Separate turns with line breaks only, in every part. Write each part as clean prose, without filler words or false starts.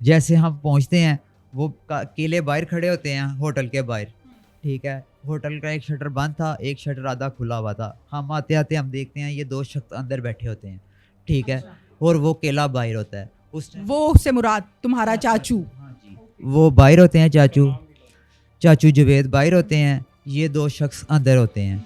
جیسے ہم پہنچتے ہیں وہ کیلے باہر کھڑے ہوتے ہیں ہوٹل کے باہر, ٹھیک ہے, ہوٹل کا ایک شٹر بند تھا, ایک شٹر آدھا کھلا ہوا تھا. ہم آتے آتے ہم دیکھتے ہیں یہ 2 شخص اندر بیٹھے ہوتے ہیں, ٹھیک ہے, اور وہ کیلا باہر ہوتا ہے.
وہ سے مراد تمہارا چاچو؟
ہاں جی, وہ باہر ہوتے ہیں, چاچو جوید باہر ہوتے ہیں, یہ 2 شخص اندر ہوتے ہیں.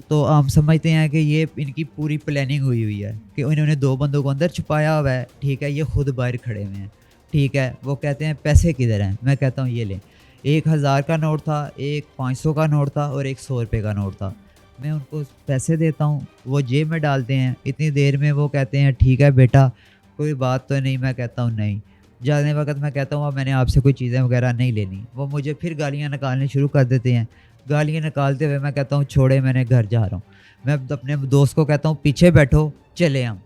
تو ہم سمجھتے ہیں کہ یہ ان کی پوری پلاننگ ہوئی ہے کہ انہوں نے 2 بندوں کو اندر چھپایا ہوا ہے, ٹھیک ہے, یہ خود باہر کھڑے ہوئے ہیں, ٹھیک ہے. وہ کہتے ہیں پیسے کدھر ہیں؟ میں کہتا ہوں یہ لیں. 1000 کا نوٹ تھا, ایک 500 کا نوٹ تھا اور ایک 100 روپے کا نوٹ تھا. میں ان کو پیسے دیتا ہوں, وہ جیب میں ڈالتے ہیں. اتنی دیر میں وہ کہتے ہیں ٹھیک ہے بیٹا کوئی بات تو نہیں. میں کہتا ہوں نہیں. جانے وقت میں کہتا ہوں اب میں نے آپ سے کوئی چیزیں وغیرہ نہیں لینی. وہ مجھے پھر گالیاں نکالنے شروع کر دیتے ہیں. گالیاں نکالتے ہوئے میں کہتا ہوں چھوڑے میں نے گھر جا رہا ہوں. میں اپنے دوست کو کہتا ہوں پیچھے بیٹھو چلے ہم.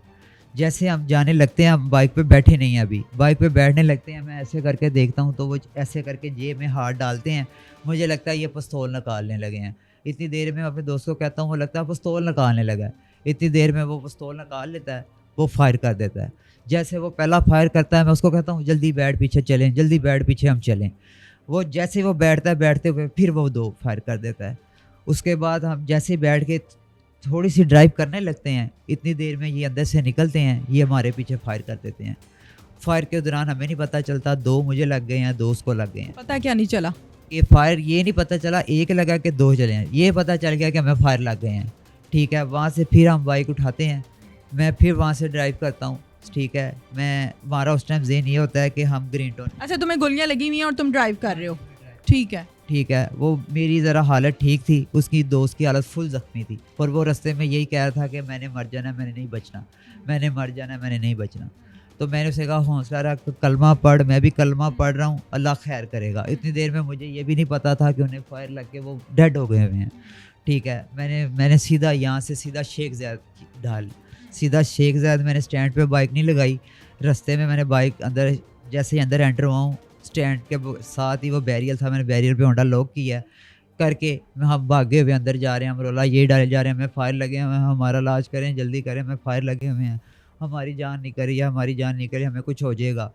جیسے ہم جانے لگتے ہیں, ہم بائک پہ بیٹھے نہیں ہیں, ابھی بائک پہ بیٹھنے لگتے ہیں, میں ایسے کر کے دیکھتا ہوں تو وہ ایسے کر کے جیب میں ہاتھ ڈالتے ہیں. مجھے لگتا ہے یہ پستول نکالنے لگے ہیں. اتنی دیر میں اپنے دوست کو کہتا ہوں, وہ لگتا ہے پستول نکالنے لگا ہے. اتنی دیر میں وہ پستول نکال لیتا ہے, وہ فائر کر دیتا ہے. جیسے وہ پہلا فائر کرتا ہے میں اس کو کہتا ہوں جلدی بیٹھ پیچھے چلیں, جلدی بیٹھ پیچھے ہم چلیں. وہ جیسے وہ بیٹھتا ہے, بیٹھتے ہوئے پھر وہ 2 فائر کر دیتا ہے. اس کے بعد ہم جیسے بیٹھ کے تھوڑی سی ڈرائیو کرنے لگتے ہیں, اتنی دیر میں یہ اندر سے نکلتے ہیں, یہ ہمارے پیچھے فائر کر دیتے ہیں. فائر کے دوران ہمیں نہیں پتہ چلتا 2 مجھے لگ گئے ہیں, 2 اس کو لگ گئے ہیں.
پتہ کیا نہیں چلا؟
یہ فائر یہ نہیں پتہ چلا ایک لگا کہ 2 چلے ہیں, یہ پتہ چل گیا کہ ہمیں فائر لگ گئے ہیں, ٹھیک ہے. وہاں سے پھر ہم بائک اٹھاتے ہیں, میں پھر وہاں سے ڈرائیو کرتا ہوں, ٹھیک ہے. ہمارا اس ٹائم ذہن یہ ہوتا ہے کہ ہم گرین ٹون.
اچھا, تمہیں گولیاں لگی ہوئی ہیں اور تم ڈرائیو کر رہے ہو, ٹھیک ہے.
ٹھیک ہے. وہ میری ذرا حالت ٹھیک تھی, اس کی دوست کی حالت فل زخمی تھی, اور وہ رستے میں یہی کہہ رہا تھا کہ میں نے مر جانا ہے, میں نے نہیں بچنا, میں نے مر جانا ہے, میں نے نہیں بچنا. تو میں نے اسے کہا حوصلہ رکھ, کلمہ پڑھ. میں بھی کلمہ پڑھ رہا ہوں, اللہ خیر کرے گا. اتنی دیر میں مجھے یہ بھی نہیں پتا تھا کہ انہیں فائر لگ کے وہ ڈیڈ ہو گئے ہوئے ہیں, ٹھیک ہے. میں نے سیدھا یہاں سے سیدھا شیخ زید سیدھا شیخ زید میں نے اسٹینڈ پہ بائک نہیں لگائی. رستے میں نے بائک اندر جیسے ہی اندر انٹر ہوا ہوں, اسٹینڈ کے ساتھ ہی وہ بیریئر تھا, میں نے بیریئر پہ ہونڈا لاک کیا کر کے ہم بھاگے ہوئے اندر جا رہے ہیں. ہم رولا یہ ڈالے جا رہے ہیں, ہمیں فائر لگے ہوئے ہیں, ہمارا علاج کریں, جلدی کریں, ہمیں فائر لگے ہوئے ہیں, ہماری جان نکل رہی ہے, ہماری جان نکل رہی ہے, ہمیں کچھ ہو جائے گا.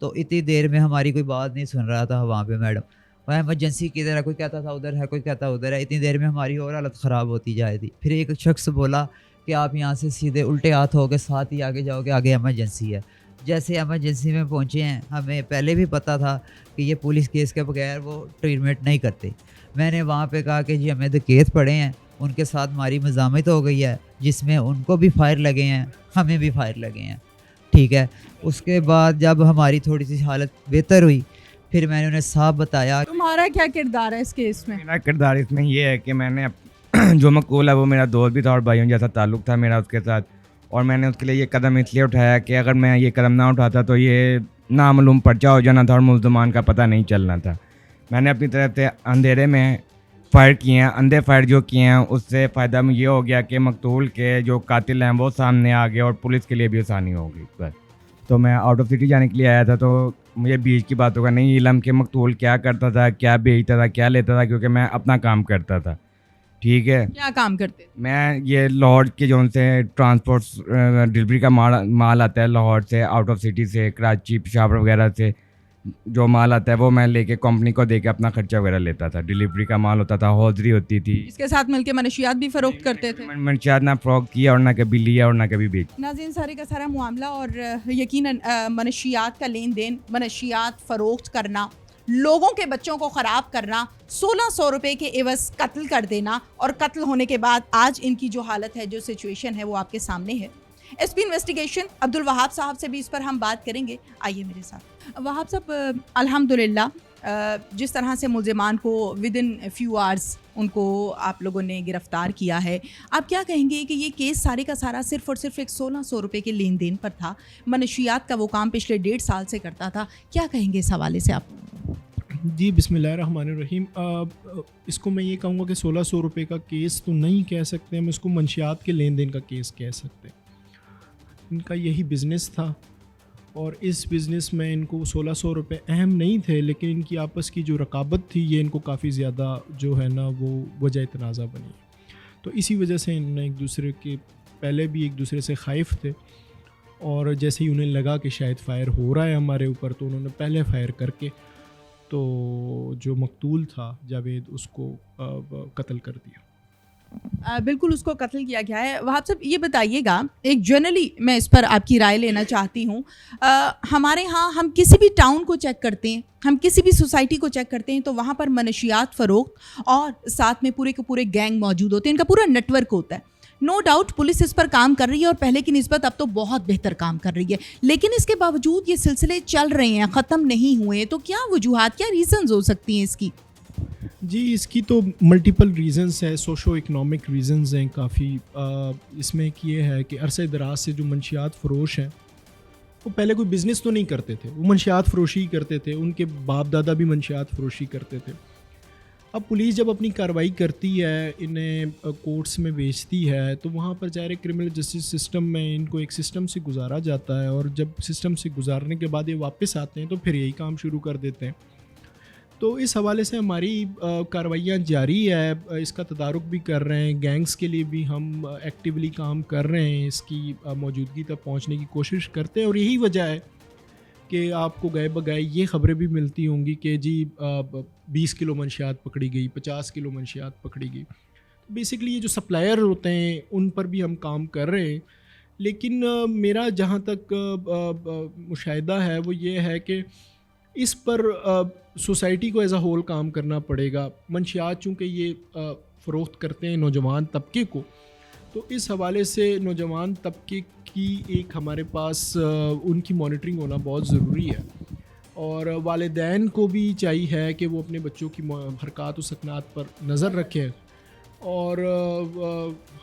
تو اتنی دیر میں ہماری کوئی بات نہیں سن رہا تھا وہاں پہ میڈم. وہ ایمرجنسی کی طرح کوئی کہتا تھا ادھر ہے, کوئی کہتا ادھر ہے. اتنی دیر میں ہماری اور حالت خراب ہوتی جا رہی تھی. پھر ایک شخص بولا کہ آپ یہاں سے سیدھے الٹے ہاتھ ہو کے ساتھ ہی آگے جاؤ گے, آگے ایمرجنسی ہے. جیسے ایمرجنسی میں پہنچے ہیں, ہمیں پہلے بھی پتہ تھا کہ یہ پولیس کیس کے بغیر وہ ٹریٹمنٹ نہیں کرتے. میں نے وہاں پہ کہا کہ جی ہمیں تو کیس پڑے ہیں, ان کے ساتھ ہماری مزاحمت ہو گئی ہے جس میں ان کو بھی فائر لگے ہیں, ہمیں بھی فائر لگے ہیں, ٹھیک ہے. اس کے بعد جب ہماری تھوڑی سی حالت بہتر ہوئی, پھر میں نے انہیں صاف بتایا.
تمہارا کیا کردار ہے اس کیس میں؟
میرا کردار اس میں یہ ہے کہ میں نے جو مقبول ہے وہ میرا دوست بھی تھا اور بھائیوں جیسا تعلق تھا میرا اس کے ساتھ, اور میں نے اس کے لیے یہ قدم اس لیے اٹھایا کہ اگر میں یہ قدم نہ اٹھاتا تو یہ نامعلوم پرچہ ہو جانا تھا اور ملزمان کا پتہ نہیں چلنا تھا. میں نے اپنی طرف سے اندھیرے میں فائر کیے ہیں, اندھے فائر جو کیے ہیں اس سے فائدہ یہ ہو گیا کہ مقتول کے جو قاتل ہیں وہ سامنے آ گئے اور پولیس کے لیے بھی آسانی ہو گئی. بس تو میں آؤٹ آف سٹی جانے کے لیے آیا تھا, تو مجھے بیچ کی باتوں کا نہیں علم کہ مقتول کیا کرتا تھا, کیا بیچتا تھا, کیا لیتا تھا, کیونکہ میں اپنا کام کرتا تھا, ٹھیک ہے.
کیا کام کرتے تھے؟
میں یہ لاہور کے جو ان سے ٹرانسپورٹ ڈلیوری کا مال آتا ہے لاہور سے, آؤٹ آف سٹی سے, کراچی, پشاور وغیرہ سے جو مال آتا ہے وہ میں لے کے کمپنی کو دے کے اپنا خرچہ وغیرہ لیتا تھا. ڈلیوری کا مال ہوتا تھا, حوضری ہوتی تھی.
اس کے ساتھ مل کے منشیات بھی فروخت کرتے تھے؟
منشیات نہ فروخت کیا اور نہ کبھی لیا اور نہ کبھی بیچ.
ناظرین, سارے کا سارا معاملہ اور یقیناً منشیات کا لین دین, منشیات فروخت کرنا, لوگوں کے بچوں کو خراب کرنا, 1600 روپے کے عوض قتل کر دینا, اور قتل ہونے کے بعد آج ان کی جو حالت ہے, جو سچویشن ہے, وہ آپ کے سامنے ہے. ایس پی انویسٹیگیشن عبدالوہاب صاحب سے بھی اس پر ہم بات کریں گے. آئیے میرے ساتھ. وہاب صاحب, الحمدللہ جس طرح سے ملزمان کو ود ان فیو آورز ان کو آپ لوگوں نے گرفتار کیا ہے, آپ کیا کہیں گے کہ یہ کیس سارے کا سارا صرف اور صرف ایک 1600 روپے کے لین دین پر تھا, منشیات کا وہ کام پچھلے 1.5 سال سے کرتا تھا, کیا کہیں گے اس حوالے سے آپ؟
جی بسم اللہ الرحمن الرحیم. اس کو میں یہ کہوں گا کہ 1600 روپے کا کیس تو نہیں کہہ سکتے, ہم اس کو منشیات کے لین دین کا کیس کہہ سکتے ہیں. ان کا یہی بزنس تھا اور اس بزنس میں ان کو 1600 روپے اہم نہیں تھے, لیکن ان کی آپس کی جو رقابت تھی یہ ان کو کافی زیادہ جو ہے نا وہ وجہ تنازع بنی. تو اسی وجہ سے انہوں نے ایک دوسرے کے پہلے بھی ایک دوسرے سے خائف تھے, اور جیسے ہی انہیں لگا کہ شاید فائر ہو رہا ہے ہمارے اوپر تو انہوں نے پہلے فائر کر کے تو جو مقتول تھا جاوید اس کو قتل کر دیا.
بالکل اس کو قتل کیا گیا ہے. وہاب صاحب یہ بتائیے گا, ایک جنرلی میں اس پر آپ کی رائے لینا چاہتی ہوں. ہمارے ہاں ہم کسی بھی ٹاؤن کو چیک کرتے ہیں, ہم کسی بھی سوسائٹی کو چیک کرتے ہیں تو وہاں پر منشیات فروخت اور ساتھ میں پورے کے پورے گینگ موجود ہوتے ہیں, ان کا پورا نیٹ ورک ہوتا ہے. نو ڈاؤٹ پولیس اس پر کام کر رہی ہے اور پہلے کی نسبت اب تو بہت بہتر کام کر رہی ہے, لیکن اس کے باوجود یہ سلسلے چل رہے ہیں, ختم نہیں ہوئے. تو کیا وجوہات, کیا ریزنز ہو سکتی ہیں اس کی؟
جی اس کی تو ملٹیپل ریزنز ہے, سوشو اکنامک ریزنز ہیں کافی. اس میں ایک یہ ہے کہ عرصہ دراز سے جو منشیات فروش ہیں وہ پہلے کوئی بزنس تو نہیں کرتے تھے, وہ منشیات فروشی کرتے تھے, ان کے باپ دادا بھی منشیات فروشی کرتے تھے. اب پولیس جب اپنی کارروائی کرتی ہے, انہیں کورٹس میں بیچتی ہے, تو وہاں پر ظاہر کرمنل جسٹس سسٹم میں ان کو ایک سسٹم سے گزارا جاتا ہے, اور جب سسٹم سے گزارنے کے بعد یہ واپس آتے ہیں تو پھر یہی کام شروع کر دیتے ہیں. تو اس حوالے سے ہماری کارروائیاں جاری ہے, اس کا تدارک بھی کر رہے ہیں, گینگز کے لیے بھی ہم ایکٹیولی کام کر رہے ہیں, اس کی موجودگی تک پہنچنے کی کوشش کرتے ہیں. اور یہی وجہ ہے کہ آپ کو گئے بگائے یہ خبریں بھی ملتی ہوں گی کہ جی 20 کلو منشیات پکڑی گئی, 50 کلو منشیات پکڑی گئی. بیسکلی یہ جو سپلائر ہوتے ہیں ان پر بھی ہم کام کر رہے ہیں, لیکن میرا جہاں تک مشاہدہ ہے وہ یہ ہے کہ اس پر سوسائٹی کو ایز اے ہول کام کرنا پڑے گا. منشیات چونکہ یہ فروخت کرتے ہیں نوجوان طبقے کو, تو اس حوالے سے نوجوان طبقے کی ایک ہمارے پاس ان کی مانیٹرنگ ہونا بہت ضروری ہے, اور والدین کو بھی چاہیے کہ وہ اپنے بچوں کی حرکات و سکنات پر نظر رکھیں اور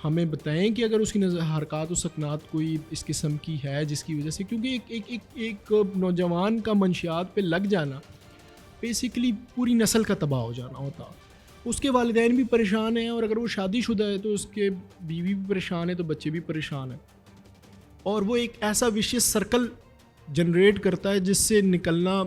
ہمیں بتائیں کہ اگر اس کی حرکات و سکنات کوئی اس قسم کی ہے جس کی وجہ سے, کیونکہ ایک نوجوان کا منشیات پہ لگ جانا بیسکلی پوری نسل کا تباہ ہو جانا ہوتا. اس کے والدین بھی پریشان ہیں, اور اگر وہ شادی شدہ ہے تو اس کے بیوی بھی پریشان ہے, تو بچے بھی پریشان ہیں, اور وہ ایک ایسا وشیس سرکل جنریٹ کرتا ہے جس سے نکلنا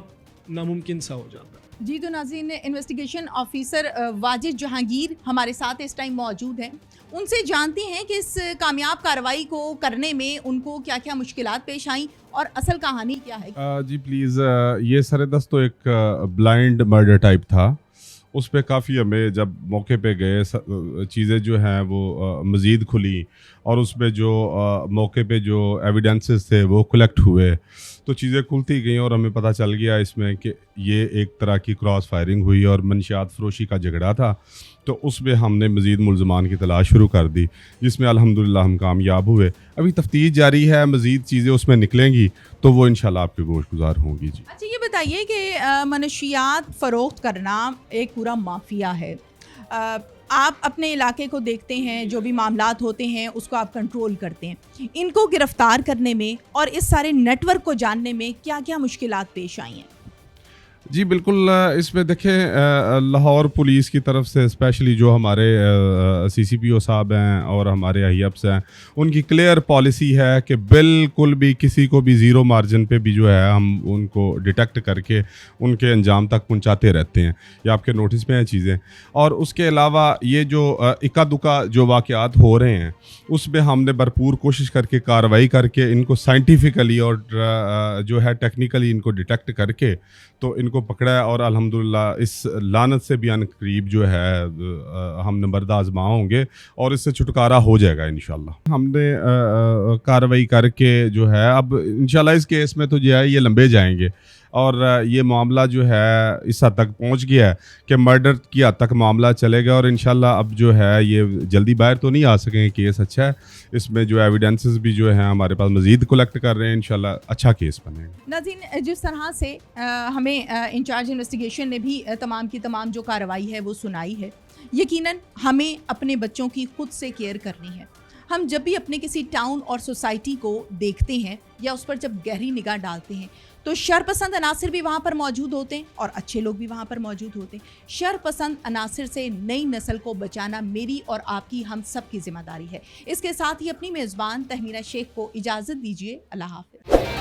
ناممکن سا ہو جاتا ہے.
جی تو ناظرین, انویسٹیگیشن آفیسر واجد جہانگیر ہمارے ساتھ اس ٹائم موجود ہیں, ان سے جانتے ہیں کہ اس کامیاب کارروائی کو کرنے میں ان کو کیا کیا مشکلات پیش آئیں اور اصل کہانی کیا ہے.
جی پلیز, یہ سر دست تو ایک بلائنڈ مرڈر ٹائپ تھا. اس پہ کافی ہمیں جب موقع پہ گئے چیزیں جو ہیں وہ مزید کھلی, اور اس پہ جو موقع پہ جو ایویڈنسز تھے وہ کلیکٹ ہوئے, تو چیزیں کھلتی گئیں اور ہمیں پتہ چل گیا اس میں کہ یہ ایک طرح کی کراس فائرنگ ہوئی اور منشیات فروشی کا جھگڑا تھا. تو اس میں ہم نے مزید ملزمان کی تلاش شروع کر دی, جس میں الحمدللہ ہم کامیاب ہوئے. ابھی تفتیش جاری ہے, مزید چیزیں اس میں نکلیں گی تو وہ انشاءاللہ آپ کے گوش گزار ہوں گی. جی
اچھا یہ بتائیے کہ منشیات فروخت کرنا ایک پورا مافیا ہے. آپ اپنے علاقے کو دیکھتے ہیں, جو بھی معاملات ہوتے ہیں اس کو آپ کنٹرول کرتے ہیں, ان کو گرفتار کرنے میں اور اس سارے نیٹ ورک کو جاننے میں کیا کیا مشکلات پیش آئی ہیں؟
جی بالکل, اس میں دیکھیں لاہور پولیس کی طرف سے اسپیشلی جو ہمارے سی سی پی او صاحب ہیں اور ہمارے ایپس ہیں, ان کی کلیئر پالیسی ہے کہ بالکل بھی کسی کو بھی زیرو مارجن پہ بھی جو ہے ہم ان کو ڈیٹیکٹ کر کے ان کے انجام تک پہنچاتے رہتے ہیں. یہ آپ کے نوٹس میں ہیں چیزیں. اور اس کے علاوہ یہ جو اکا دکا جو واقعات ہو رہے ہیں اس میں ہم نے بھرپور کوشش کر کے کارروائی کر کے ان کو سائنٹیفکلی اور جو ہے ٹیکنیکلی ان کو ڈیٹیکٹ کر کے تو ان کو پکڑا ہے, اور الحمدللہ اس لعنت سے بھی ان قریب جو ہے ہم نمبردہ آزما ہوں گے اور اس سے چھٹکارا ہو جائے گا انشاءاللہ. ہم نے کارروائی کر کے جو ہے اب انشاءاللہ اس کیس میں تو جو ہے یہ لمبے جائیں گے, اور یہ معاملہ جو ہے اس حد تک پہنچ گیا ہے کہ مرڈر کی حد تک معاملہ چلے گا, اور انشاءاللہ اب جو ہے یہ جلدی باہر تو نہیں آ سکیں. کیس اچھا ہے, اس میں جو ایویڈنسز بھی جو ہیں ہمارے پاس مزید کلیکٹ کر رہے ہیں, انشاءاللہ اچھا کیس بنے گا.
ناظرین, جس طرح سے ہمیں انچارج انویسٹیگیشن نے بھی تمام کی تمام جو کارروائی ہے وہ سنائی ہے, یقیناً ہمیں اپنے بچوں کی خود سے کیئر کرنی ہے. ہم جب بھی اپنے کسی ٹاؤن اور سوسائٹی کو دیکھتے ہیں یا اس پر جب گہری نگاہ ڈالتے ہیں تو شر پسند عناصر بھی وہاں پر موجود ہوتے ہیں اور اچھے لوگ بھی وہاں پر موجود ہوتے ہیں. شر پسند عناصر سے نئی نسل کو بچانا میری اور آپ کی, ہم سب کی ذمہ داری ہے. اس کے ساتھ ہی اپنی میزبان تہمینہ شیخ کو اجازت دیجیے. اللہ حافظ.